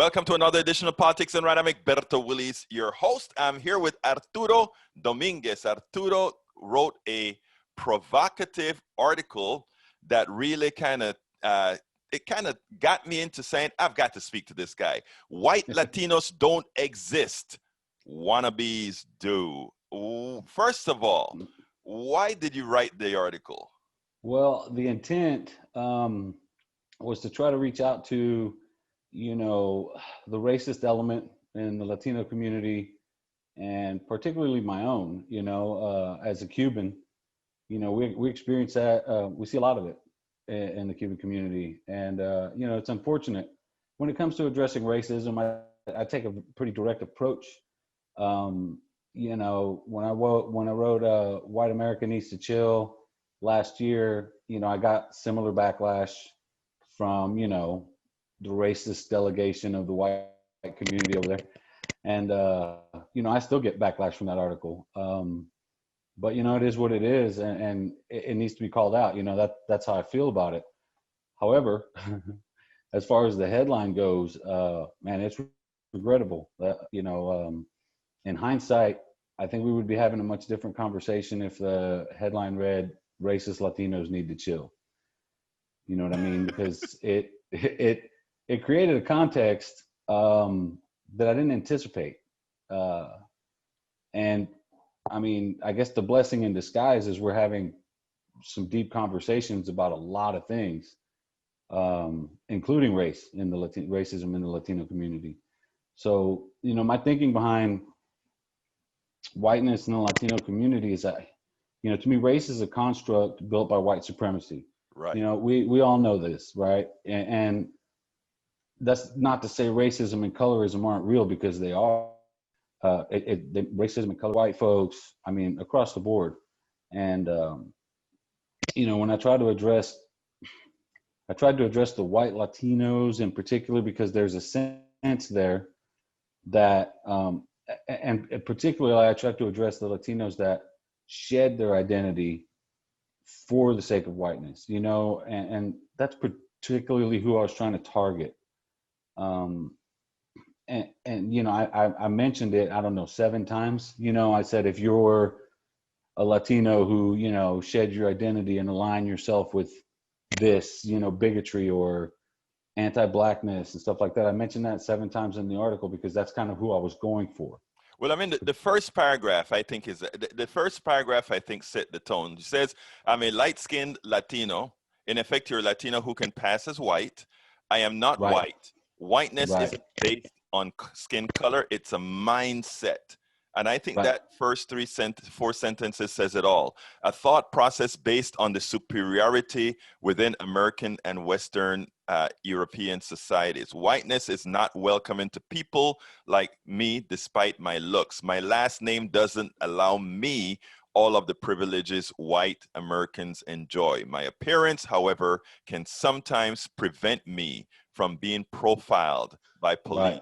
Welcome to another edition of Politics and Right. I'm Egberto Willis, your host. I'm here with Arturo Dominguez. Arturo wrote a provocative article that really kind of got me into saying, I've got to speak to this guy. White Latinos don't exist. Wannabes do. First of all, why did you write the article? Well, the intent was to try to reach out to, the racist element in the Latino community, and particularly my own, as a Cuban, we experience that. We see a lot of it in the Cuban community. And, it's unfortunate. When it comes to addressing racism, I take a pretty direct approach. When I wrote White America Needs to Chill last year, I got similar backlash from, the racist delegation of the white community over there. And, I still get backlash from that article. But, it is what it is, and it needs to be called out. That's how I feel about it. However, as far as the headline goes, man, it's regrettable. In hindsight, I think we would be having a much different conversation if the headline read, "Racist Latinos need to chill." You know what I mean? Because it created a context that I didn't anticipate. And I mean, I guess the blessing in disguise is we're having some deep conversations about a lot of things, including racism in the Latino community. So, my thinking behind whiteness in the Latino community is that, to me, race is a construct built by white supremacy. Right. We all know this, right? And that's not to say racism and colorism aren't real, because they are. Racism and color, white folks, I mean, across the board. And, when I tried to address the white Latinos in particular, because there's a sense there that, and particularly I tried to address the Latinos that shed their identity for the sake of whiteness, and that's particularly who I was trying to target. I mentioned it, I don't know, 7 times. I said, if you're a Latino who, shed your identity and align yourself with this, bigotry or anti-blackness and stuff like that. I mentioned that 7 times in the article because that's kind of who I was going for. Well, I mean, the first paragraph, I think, set the tone. It says, I'm a light-skinned Latino. In effect, you're a Latino who can pass as white. I am not white. Whiteness is based on skin color. It's a mindset. And I think that first 4 sentences says it all. A thought process based on the superiority within American and Western European societies. Whiteness is not welcoming to people like me, despite my looks. My last name doesn't allow me all of the privileges white Americans enjoy. My appearance, however, can sometimes prevent me from being profiled by police.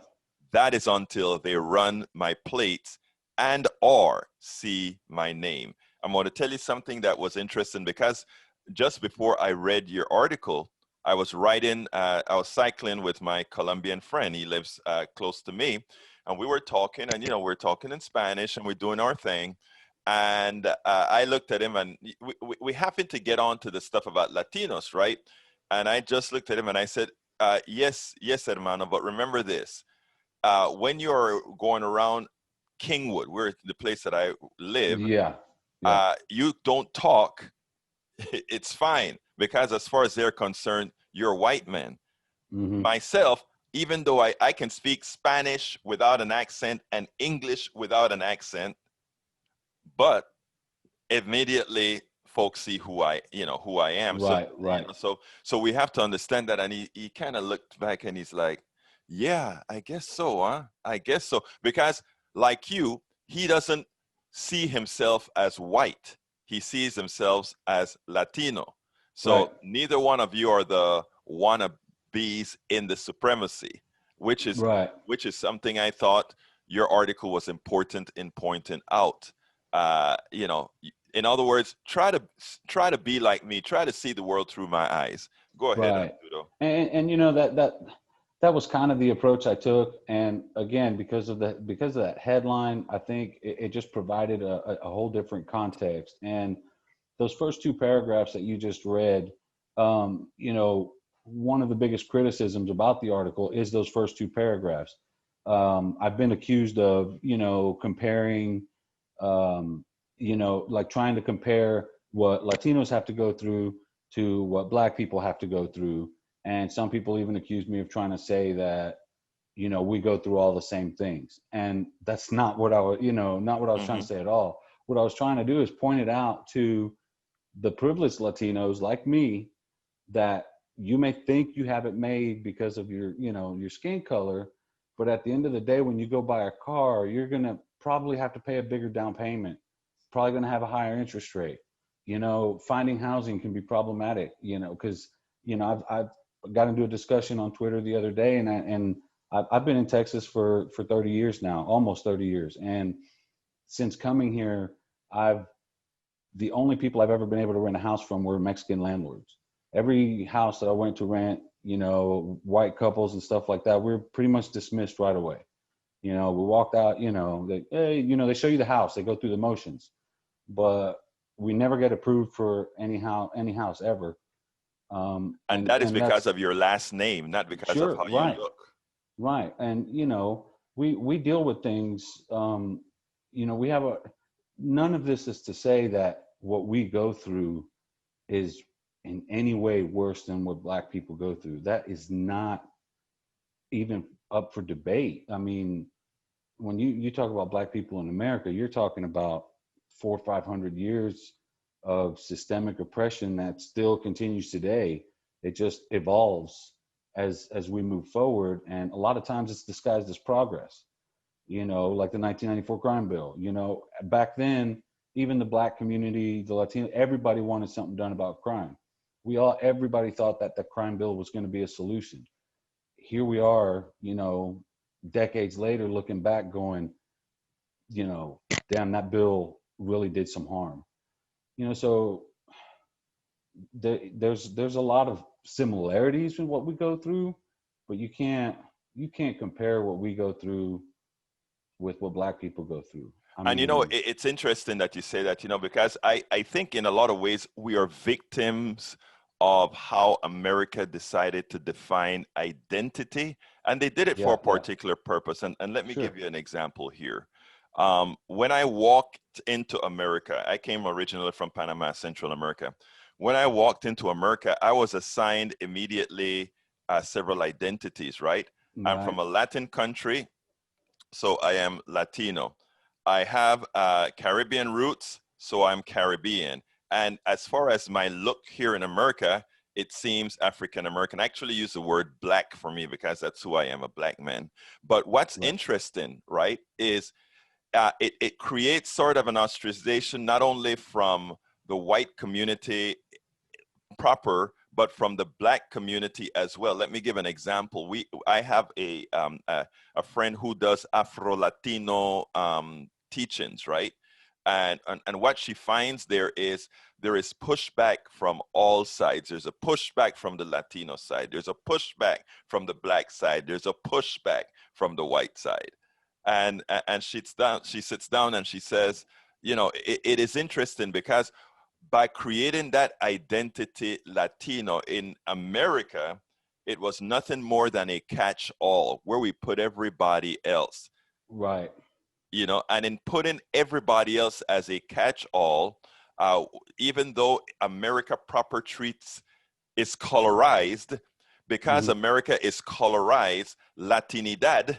That is until they run my plates and or see my name. I'm going to tell you something that was interesting, because just before I read your article, I was cycling with my Colombian friend. He lives close to me, and we were talking, and we're talking in Spanish, and we're doing our thing. And I looked at him, and we happened to get on to the stuff about Latinos, right? And I just looked at him and I said, yes, hermano, but remember this. When you're going around Kingwood, where the place that I live, you don't talk. It's fine, because as far as they're concerned, you're a white man. Mm-hmm. Myself, even though I can speak Spanish without an accent and English without an accent, but immediately folks see who I am. Right. So we have to understand that. And he kind of looked back and he's like, yeah, I guess so, huh? I guess so. Because like you, he doesn't see himself as white. He sees himself as Latino. So neither one of you are the wannabes in the supremacy, which is something I thought your article was important in pointing out. In other words, try to be like me. Try to see the world through my eyes. Go ahead, Arturo. And that was kind of the approach I took. And again, because of that headline, I think it just provided a whole different context. And those first two paragraphs that you just read, you know, one of the biggest criticisms about the article is those first two paragraphs. I've been accused of, you know, comparing, you know, like trying to compare what Latinos have to go through to what Black people have to go through. And some people even accuse me of trying to say that, you know, we go through all the same things. And that's not what I was, you know, not what I was trying Mm-hmm. to say at all. What I was trying to do is point it out to the privileged Latinos like me that you may think you have it made because of your, you know, your skin color, but at the end of the day, when you go buy a car, you're going to probably have to pay a bigger down payment, probably going to have a higher interest rate. You know, finding housing can be problematic, you know, because, you know, I've got into a discussion on Twitter the other day, and I've been in Texas for 30 years now, almost 30 years. And since coming here, I've the only people I've ever been able to rent a house from were Mexican landlords. Every house that I went to rent, you know, white couples and stuff like that, we were pretty much dismissed right away. You know, we walked out, you know, hey, you know, they show you the house, they go through the motions, but we never get approved for any house ever. And that is And because that's of your last name, not because of sure, how you right, look. right. And, you know, we deal with things, you know, we have none of this is to say that what we go through is in any way worse than what Black people go through. That is not even up for debate. I mean, when you talk about Black people in America, you're talking about 400 or 500 years of systemic oppression that still continues today. It just evolves as we move forward, and a lot of times it's disguised as progress. You know, like the 1994 crime bill. You know, back then, even the Black community, the Latino, everybody wanted something done about crime. Everybody thought that the crime bill was going to be a solution. Here we are, you know, decades later, looking back, going, you know, damn, that bill really did some harm. You know, so there's a lot of similarities in what we go through, but you can't compare what we go through with what Black people go through. I And you know, mean, it's interesting that you say that, you know, because I think in a lot of ways we are victims of how America decided to define identity. And they did it for yeah, a yeah, particular purpose. And let me sure. give you an example here. When I walked into America, I came originally from Panama, Central America. When I walked into America, I was assigned immediately several identities, right? I'm Right, from a Latin country, so I am Latino. I have Caribbean roots, so I'm Caribbean. And as far as my look here in America, it seems African American. I actually use the word black for me because that's who I am, a black man. But what's right, interesting, right, is it creates sort of an ostracization not only from the white community proper, but from the Black community as well. Let me give an example. I have a friend who does Afro Latino teachings, right? And what she finds there is pushback from all sides. There's a pushback from the Latino side. There's a pushback from the Black side. There's a pushback from the white side. And she sits down and she says, you know, it is interesting because by creating that identity Latino in America, it was nothing more than a catch-all where we put everybody else, right. you know, and in putting everybody else as a catch-all, uh, even though America proper treats is colorized, because Hmm. America is colorized, Latinidad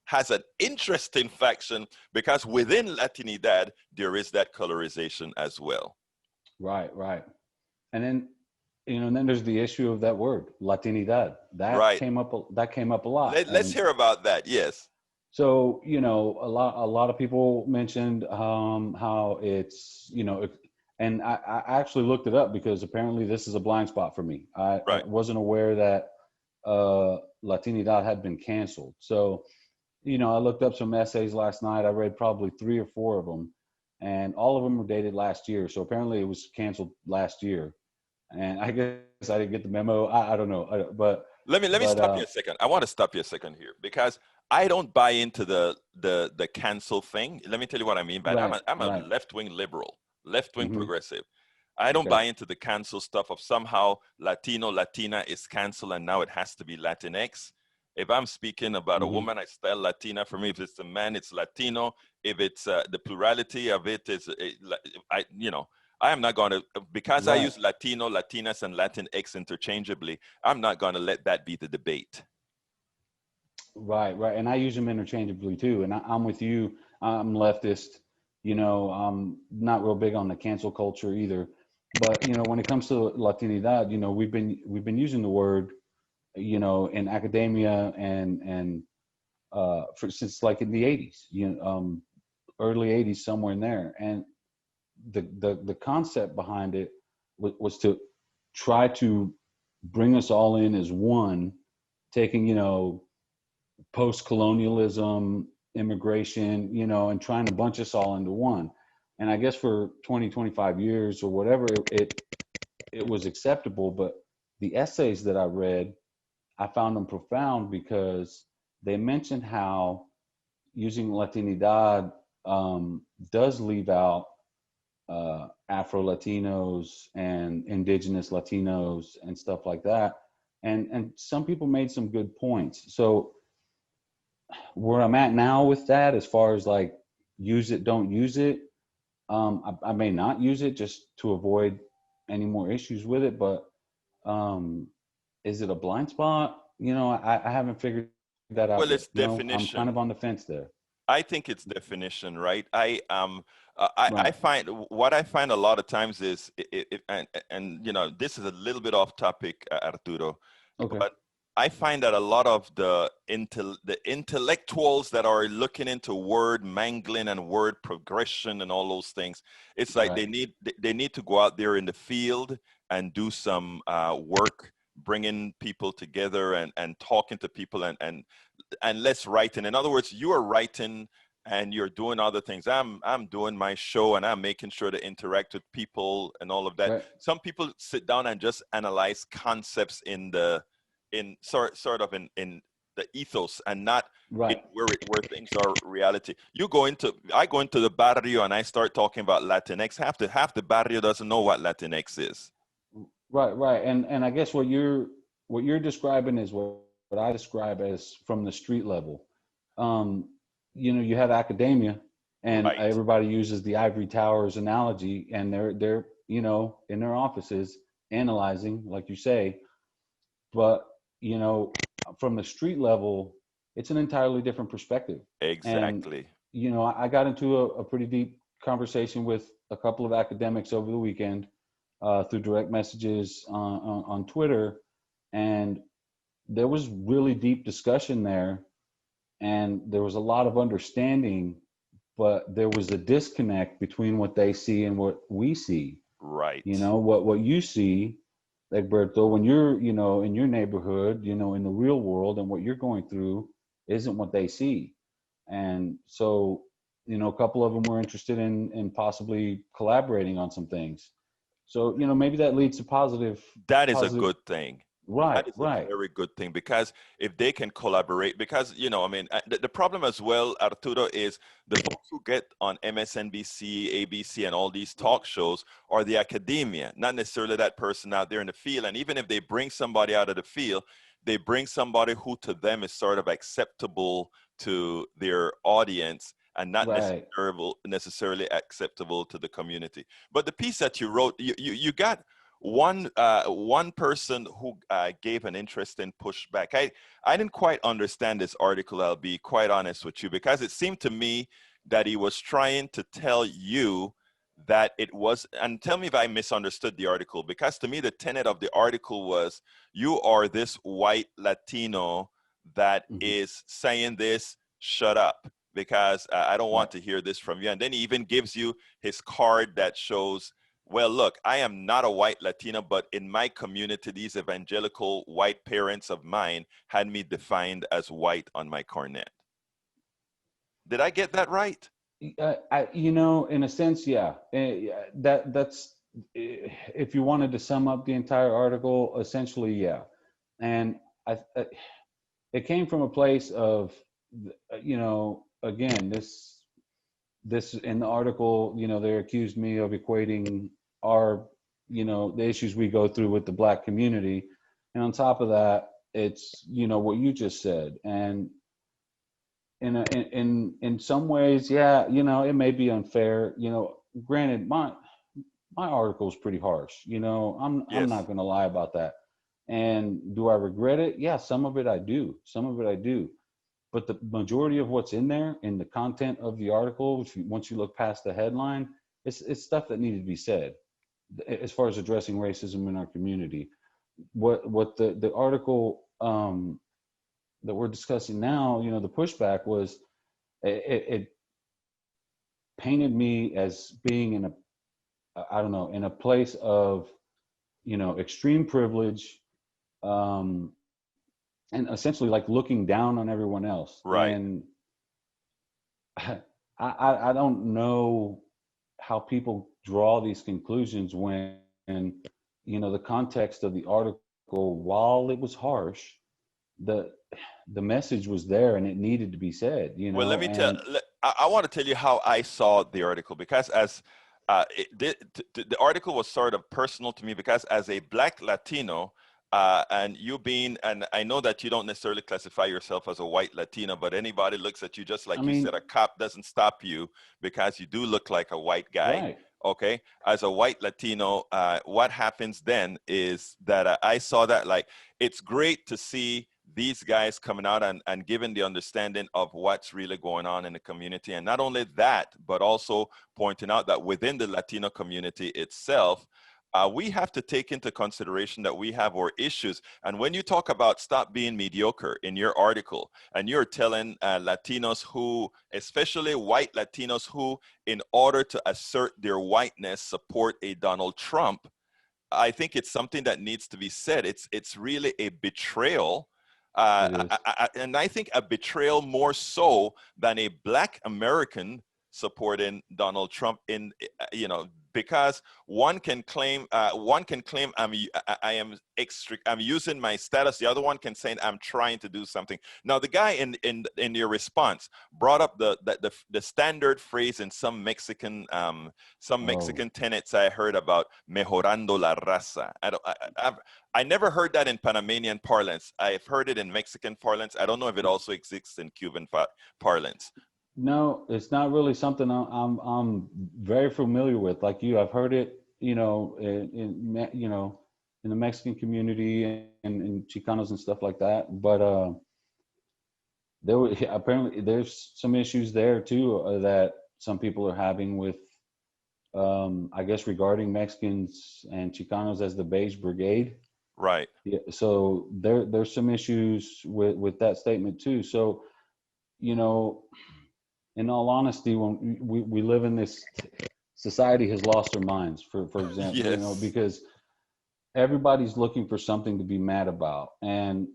has an interesting faction because within Latinidad, there is that colorization as well. Right, right. And then, you know, and then there's the issue of that word, Latinidad. That Right. came up. That came up a lot. Let's And hear about that. Yes. so, you know, a lot of people mentioned how it's, you know, and I actually looked it up because apparently this is a blind spot for me. I Right. wasn't aware that Latinidad had been canceled. So, you know, I looked up some essays last night. I read probably 3 or 4 of them, and all of them were dated last year. So apparently it was canceled last year. And I guess I didn't get the memo. I don't know. But Let me But stop you a second. I want to stop you a second here because I don't buy into the cancel thing. Let me tell you what I mean by that. right, I'm a right. left-wing liberal, left-wing Hmm. progressive. I don't Okay. buy into the cancel stuff of somehow Latino, Latina is cancel and now it has to be Latinx. If I'm speaking about a Hmm. woman, I spell Latina. For me, if it's a man, it's Latino. If it's the plurality of it is, I am not going to, because I Right. use Latino, Latinas, and Latinx interchangeably, I'm not going to let that be the debate. Right, right. And I use them interchangeably too. And I'm with you. I'm leftist. I'm not real big on the cancel culture either. But when it comes to Latinidad, we've been using the word, in academia and since like in the '80s, early '80s, somewhere in there. And the concept behind it was to try to bring us all in as one, taking post-colonialism, immigration, and trying to bunch us all into one. And I guess for 20, 25 years or whatever, it was acceptable. But the essays that I read, I found them profound because they mentioned how using Latinidad does leave out Afro Latinos and indigenous Latinos and stuff like that. And some people made some good points. So where I'm at now with that, as far as like use it, don't use it, I may not use it just to avoid any more issues with it. But um, is it a blind spot? I haven't figured that out Well, yet. it's I'm kind of definition. on the fence there. I think it's definition, right? I Right. find what I find a lot of times is, and this is a little bit off topic, Arturo, Okay. but I find that a lot of the intellectuals that are looking into word mangling and word progression and all those things, it's like Right. they need to go out there in the field and do some work, bringing people together and talking to people and less writing. In other words, you are writing and you're doing other things. I'm doing my show and I'm making sure to interact with people and all of that. Right. Some people sit down and just analyze concepts in sort of in the ethos and not in Right. where things are reality. I go into the barrio and I start talking about Latinx. Half the barrio doesn't know what Latinx is. Right. Right. And I guess what you're describing is what I describe as from the street level. Um, you have academia, and Right. everybody uses the ivory towers analogy, and they're in their offices analyzing, like you say. But you know, from the street level, it's an entirely different perspective. And Exactly. I got into a pretty deep conversation with a couple of academics over the weekend through direct messages on Twitter, and there was really deep discussion there, and there was a lot of understanding, but there was a disconnect between what they see and what we see. Right. What you see, like Berto, when you're in your neighborhood, in the real world, and what you're going through isn't what they see. And so a couple of them were interested in possibly collaborating on some things. So maybe that leads to That is a positive. good thing. Right, That is a right. very good thing because if they can collaborate, because I mean, the problem as well, Arturo, is the folks who get on MSNBC, ABC, and all these talk shows are the academia, not necessarily that person out there in the field. And even if they bring somebody out of the field, they bring somebody who to them is sort of acceptable to their audience and not Right. necessarily acceptable to the community. But the piece that you wrote, you got one person who gave an interesting pushback. I didn't quite understand this article. I'll be quite honest with you because it seemed to me that he was trying to tell you that it was, and tell me if I misunderstood the article, because to me the tenet of the article was you are this white Latino that Hmm. is saying this, shut up, because I don't Right. want to hear this from you. And then he even gives you his card that shows, well, look, I am not a white Latina, but in my community, these evangelical white parents of mine had me defined as white on my cornet. Did I get that right? In a sense, yeah. Yeah, if you wanted to sum up the entire article, essentially, yeah. And it came from a place of, again, this in the article, they accused me of equating our, the issues we go through with the Black community. And on top of that, it's, what you just said. And in some ways, yeah, it may be unfair. Granted, my article is pretty harsh. I'm Yes. not going to lie about that. And do I regret it? Yeah, some of it I do. Some of it I do. But the majority of what's in there, in the content of the article, once you look past the headline, it's stuff that needed to be said as far as addressing racism in our community. What the article that we're discussing now, the pushback was, it painted me as being in a place of, extreme privilege, and essentially like looking down on everyone else. Right. And I don't know how people draw these conclusions when, the context of the article, while it was harsh, the message was there and it needed to be said, Well, let me tell. and I want to tell you how I saw the article, because as the article was sort of personal to me, because as a Black Latino, and you being, and I know that you don't necessarily classify yourself as a white Latino, but anybody looks at you just I like you mean, said, a cop doesn't stop you because you do look like a white guy. right. Okay. As a white Latino, what happens then is that I saw that, like, it's great to see these guys coming out and giving the understanding of what's really going on in the community. And not only that, but also pointing out that within the Latino community itself, we have to take into consideration that we have our issues. And when you talk about stop being mediocre in your article, and you're telling Latinos who, especially white Latinos who, in order to assert their whiteness, support a Donald Trump, I think it's something that needs to be said. It's really a betrayal. It is. And I think a betrayal more so than a Black American supporting Donald Trump, in, because one can claim I'm using my status. The other one can say I'm trying to do something. Now the guy in your response brought up the standard phrase in some Mexican tenets I heard about, mejorando la raza. I never heard that in Panamanian parlance. I've heard it in Mexican parlance. I don't know if it also exists in Cuban parlance. No, it's not really something I'm very familiar with. Like you, I've heard it, in the Mexican community and Chicanos and stuff like that. But apparently there's some issues there too, that some people are having with, I guess, regarding Mexicans and Chicanos as the beige brigade. Right. Yeah. So there's some issues with that statement too. So, in all honesty, when we live in this society has lost their minds, for example, Yes. because everybody's looking for something to be mad about. And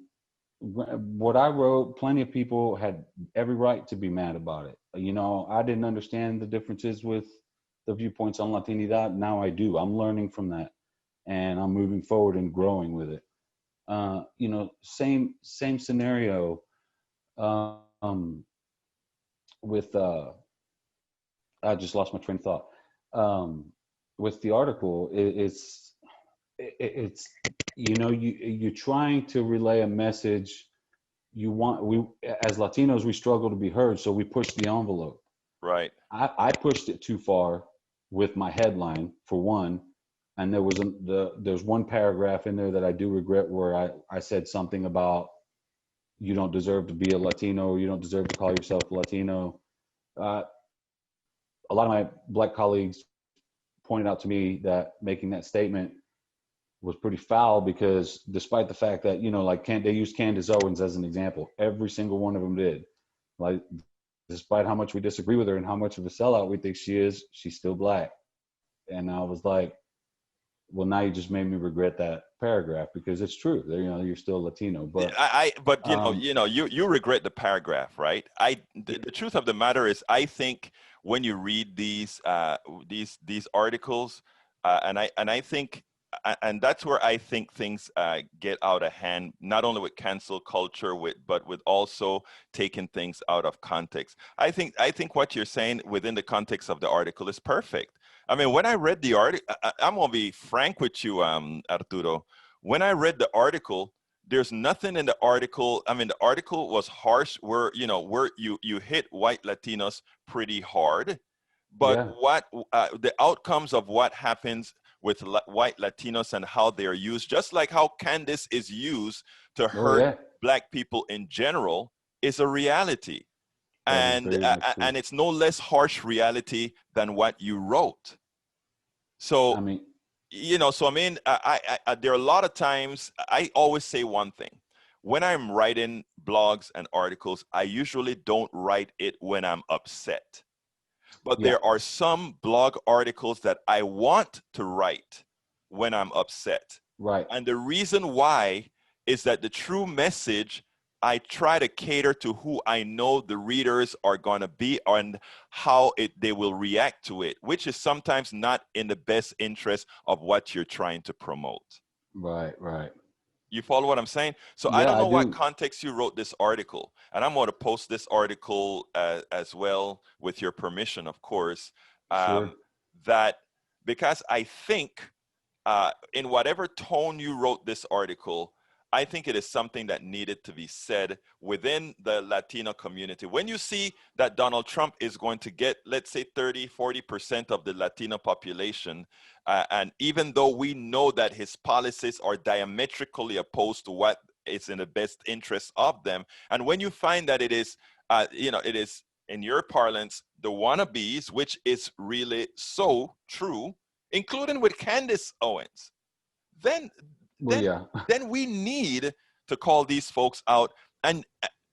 what I wrote, plenty of people had every right to be mad about it. I didn't understand the differences with the viewpoints on Latinidad. Now I do. I'm learning from that, and I'm moving forward and growing with it. Same scenario. With I just lost my train of thought. With the article, it's you're trying to relay a message. We as Latinos, we struggle to be heard, so we push the envelope. Right. I pushed it too far with my headline, for one, and there's one paragraph in there that I do regret, where I said something about, you don't deserve to be a Latino, or you don't deserve to call yourself a Latino. A lot of my Black colleagues pointed out to me that making that statement was pretty foul, because despite the fact that, they used Candace Owens as an example, every single one of them did. Like, despite how much we disagree with her and how much of a sellout we think she is, she's still Black. And I was like, well, now you just made me regret that paragraph, because it's true. You're still Latino. But you regret the paragraph, right? The truth of the matter is, I think when you read these articles, and I think and that's where I think things get out of hand, not only with cancel culture, but with also taking things out of context. I think what you're saying within the context of the article is perfect. I mean, when I read the article, I'm gonna be frank with you, Arturo. When I read the article, there's nothing in the article. I mean, the article was harsh, where you hit white Latinos pretty hard, but Yeah. what the outcomes of what happens with white Latinos and how they are used, just like how Candace is used to Oh hurt yeah. Black people in general, is a reality. That is And very much true. and it's no less harsh reality than what you wrote. I So, mean, so I mean, there are a lot of times I always say one thing. When I'm writing blogs and articles, I usually don't write it when I'm upset. But yeah. there are some blog articles that I want to write when I'm upset. Right. And the reason why is that the true message, I try to cater to who I know the readers are going to be and how they will react to it, which is sometimes not in the best interest of what you're trying to promote. Right. Right. You follow what I'm saying? So I Yeah, don't I know what do. context you wrote this article, and I'm going to post this article as well, with your permission, of course. Sure. Um, that because I think in whatever tone you wrote this article, I think it is something that needed to be said within the Latino community. When you see that Donald Trump is going to get, let's say, 30-40% of the Latino population, and even though we know that his policies are diametrically opposed to what is in the best interest of them, and when you find that it is, it is, in your parlance, the wannabes, which is really so true, including with Candace Owens, then Well, then yeah. then we need to call these folks out. And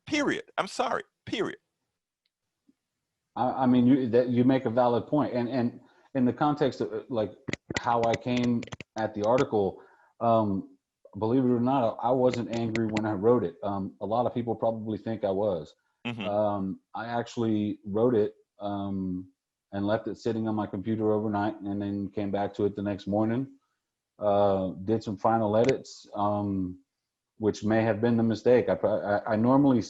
period. I'm sorry. Period. I mean, you make a valid point, and in the context of like how I came at the article, um, believe it or not, I wasn't angry when I wrote it. A lot of people probably think I was. Hmm. I actually wrote it and left it sitting on my computer overnight, and then came back to it the next morning. Did some final edits, which may have been the mistake. I normally,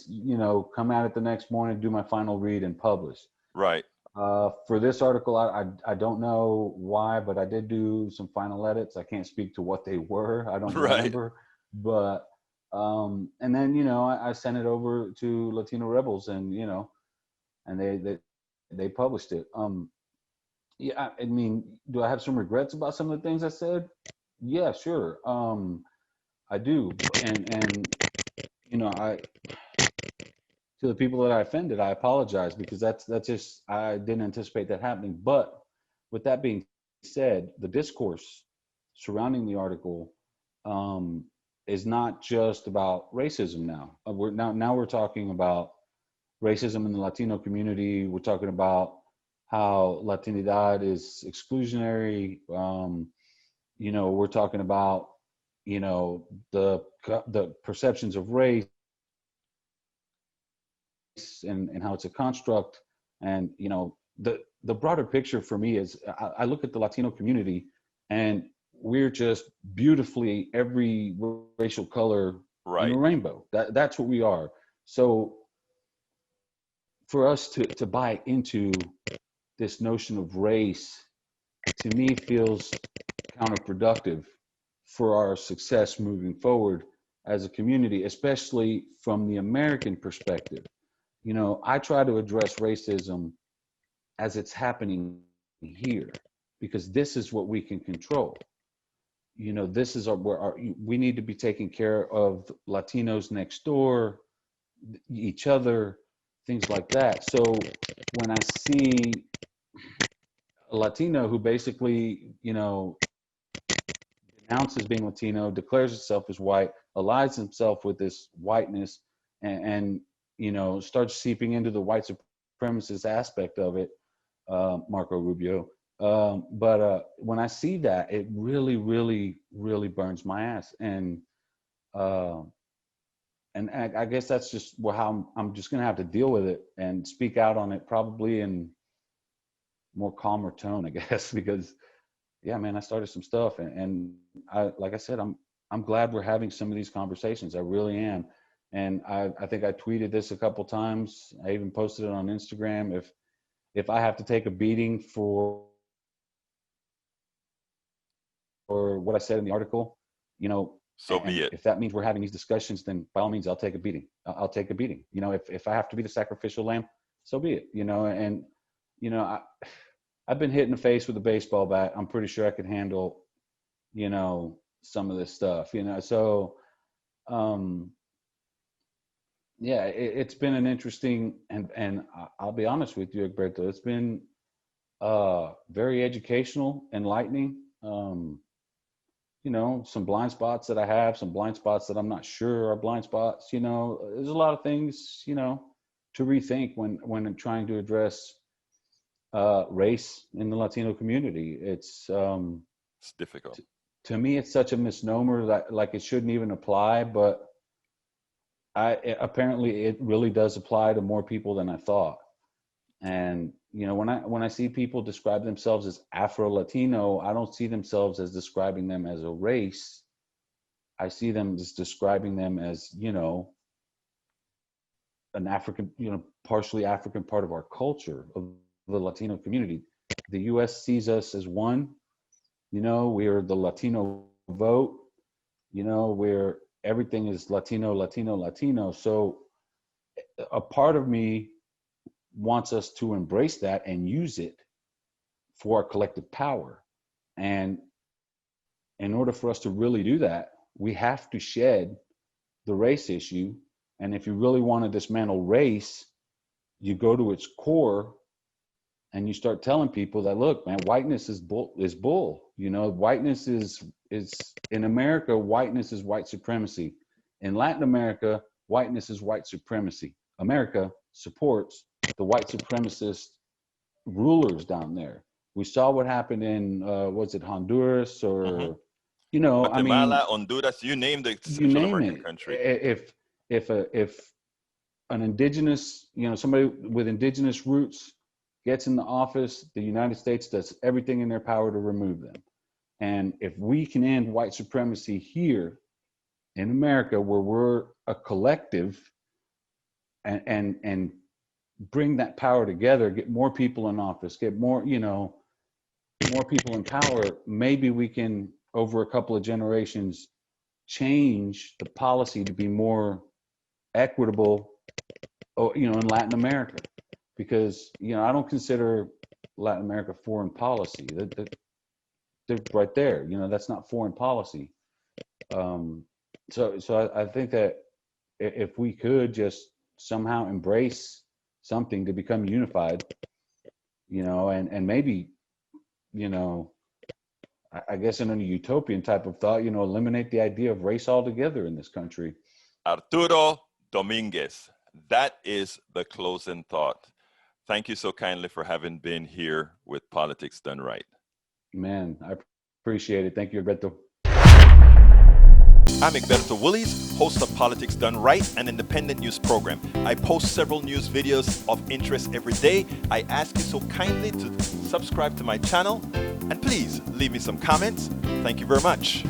come at it the next morning, do my final read, and publish. Right. For this article, I don't know why, but I did do some final edits. I can't speak to what they were. I don't Right. remember, but and then I sent it over to Latino Rebels, and and they published it. Yeah, I mean, do I have some regrets about some of the things I said? Yeah, sure. I do, and I to the people that I offended, I apologize, because that's just, I didn't anticipate that happening. But with that being said, the discourse surrounding the article is not just about racism now. Now we're talking about racism in the Latino community. We're talking about how Latinidad is exclusionary. We're talking about the perceptions of race, and how it's a construct. And the broader picture for me is, I look at the Latino community, and we're just beautifully every racial color in the Right. rainbow. That's what we are. So for us to buy into this notion of race, to me, feels counterproductive for our success moving forward as a community, especially from the American perspective. I try to address racism as it's happening here, because this is what we can control. This is we need to be taking care of Latinos next door, each other, things like that. So when I see a Latino who basically, denounces being Latino, declares himself as white, allies himself with this whiteness, and starts seeping into the white supremacist aspect of it, Marco Rubio. But when I see that, it really, really, really burns my ass, uh, and I guess that's just how I'm just gonna have to deal with it and speak out on it, probably in more calmer tone, I guess, because yeah, man, I started some stuff, and like I said, I'm glad we're having some of these conversations. I really am. And I think I tweeted this a couple times. I even posted it on Instagram. If I have to take a beating for what I said in the article, you know, So and be it. if that means we're having these discussions, then by all means, I'll take a beating. I'll take a beating. You know, if I have to be the sacrificial lamb, so be it. You know, and you know, I've been hit in the face with a baseball bat. I'm pretty sure I could handle, you know, some of this stuff. You know, so yeah, it's been an interesting and I'll be honest with you, Egberto, it's been very educational, enlightening. You know, some blind spots that I have, some blind spots that I'm not sure are blind spots. You know, there's a lot of things, you know, to rethink when I'm trying to address race in the Latino community. It's difficult. To me, it's such a misnomer that like it shouldn't even apply, but apparently it really does apply to more people than I thought. And you know, when I see people describe themselves as Afro-Latino, I don't see themselves as describing them as a race. I see them as describing them as, you know, an African, you know, partially African part of our culture, of the Latino community. The U.S. sees us as one. You know, we're the Latino vote. You know, where everything is Latino, Latino, Latino. So a part of me wants us to embrace that and use it for our collective power. And in order for us to really do that, we have to shed the race issue. And if you really want to dismantle race, you go to its core and you start telling people that, look, man, whiteness is bull. You know, whiteness is in America, whiteness is white supremacy. In Latin America, whiteness is white supremacy. America supports the white supremacist rulers down there. We saw what happened in was it Honduras or you know, Guatemala, I mean, Honduras, you name the you Central name American it. country. If an indigenous, you know, somebody with indigenous roots gets in the office, the United States does everything in their power to remove them. And if we can end white supremacy here in America, where we're a collective, and bring that power together, get more people in office, get more, you know, more people in power, maybe we can, over a couple of generations, change the policy to be more equitable, you know, in Latin America. Because, you know, I don't consider Latin America foreign policy. They're right there. You know, that's not foreign policy. So I think that if we could just somehow embrace something to become unified, you know, and maybe, you know, I guess in a utopian type of thought, you know, eliminate the idea of race altogether in this country. Arturo Dominguez, that is the closing thought. Thank you so kindly for having been here with Politics Done Right. Man, I appreciate it. Thank you, Egberto. I'm Egberto Willies, host of Politics Done Right, an independent news program. I post several news videos of interest every day. I ask you so kindly to subscribe to my channel and please leave me some comments. Thank you very much.